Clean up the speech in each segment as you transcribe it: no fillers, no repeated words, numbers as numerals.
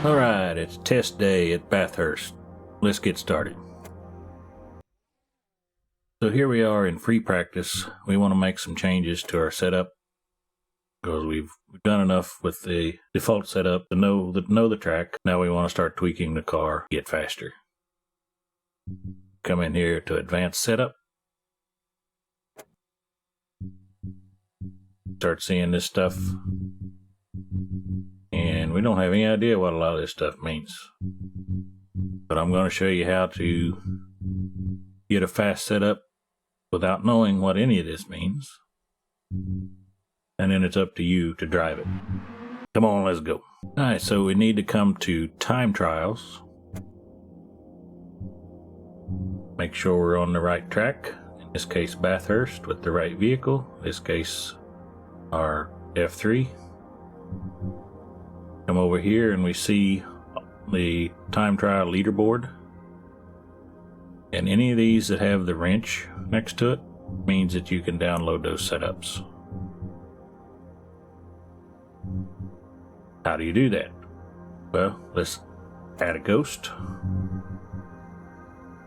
Alright, it's test day at Bathurst. Let's get started. So here we are in free practice. We want to make some changes to our setup because we've done enough with the default setup to know the track. Now we want to start tweaking the car, get faster. Come in here to advanced setup. Start seeing this stuff. And we don't have any idea what a lot of this stuff means. But I'm going to show you how to get a fast setup without knowing what any of this means. And then it's up to you to drive it. Come on, let's go. Alright, so we need to come to time trials. Make sure we're on the right track. In this case, Bathurst with the right vehicle. In this case, our F3. Come over here and we see the time trial leaderboard. And any of these that have the wrench next to it means that you can download those setups. How do you do that? Well, let's add a ghost.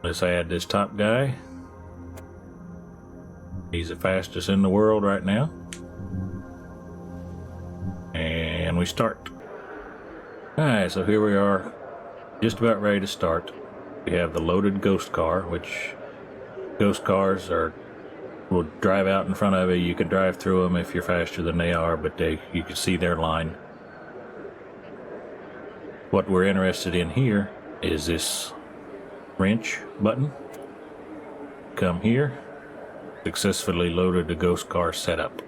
Let's add this top guy. He's the fastest in the world right now. And we start. Alright, so here we are, just about ready to start. We have the loaded ghost car, which ghost cars will drive out in front of you. You can drive through them if you're faster than they are, but you can see their line. What we're interested in here is this wrench button. Come here, successfully loaded the ghost car setup.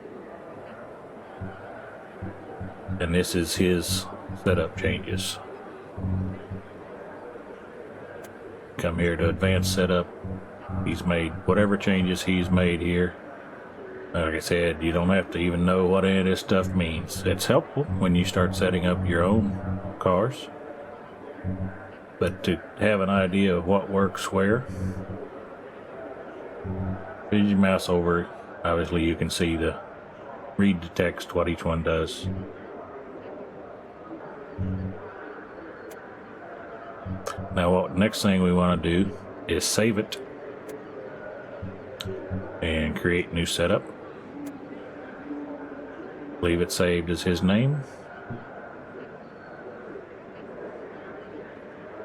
And this is his setup changes. Come here to advanced setup. He's made whatever changes he's made here. Like I said, you don't have to even know what any of this stuff means. It's helpful when you start setting up your own cars. But to have an idea of what works where, as you mouse over, obviously you can see read the text, what each one does. Now what next thing we want to do is save it and create new setup. Leave it saved as his name.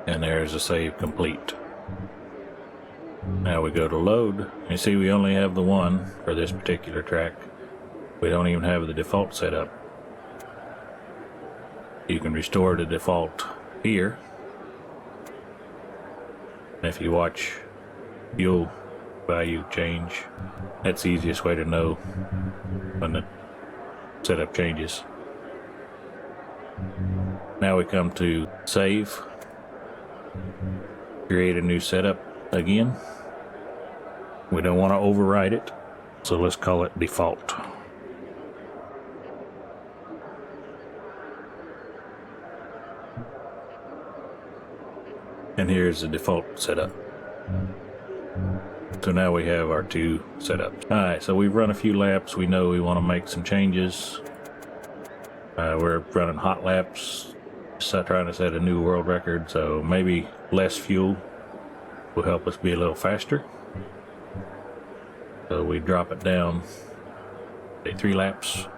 And there's a save complete. Now we go to load. You see we only have the one for this particular track. We don't even have the default setup. You can restore the default here. If you watch fuel value change, that's the easiest way to know when the setup changes. Now we come to save, create a new setup again. We don't want to override it, so let's call it default. And here's the default setup. So now we have our two setups. Alright, so we've run a few laps. We know we want to make some changes. We're running hot laps, trying to set a new world record, so maybe less fuel will help us be a little faster. So we drop it down, say 3 laps.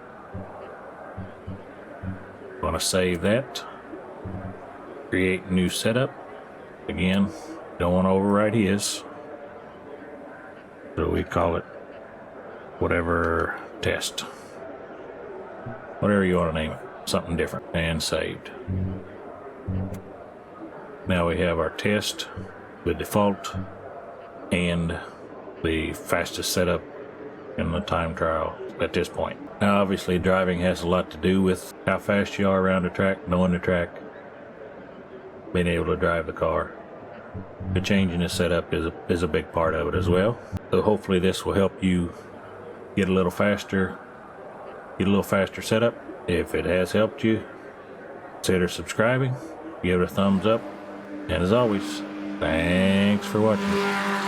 Want to save that. Create new setup. Again, don't want to override his. So we call it whatever test. Whatever you want to name it. Something different. And saved. Now we have our test, the default, and the fastest setup in the time trial at this point. Now obviously driving has a lot to do with how fast you are around the track, knowing the track, being able to drive the car. The changing the setup is a big part of it as well. So hopefully this will help you get a little faster setup. If it has helped you, consider subscribing, give it a thumbs up, and as always, thanks for watching.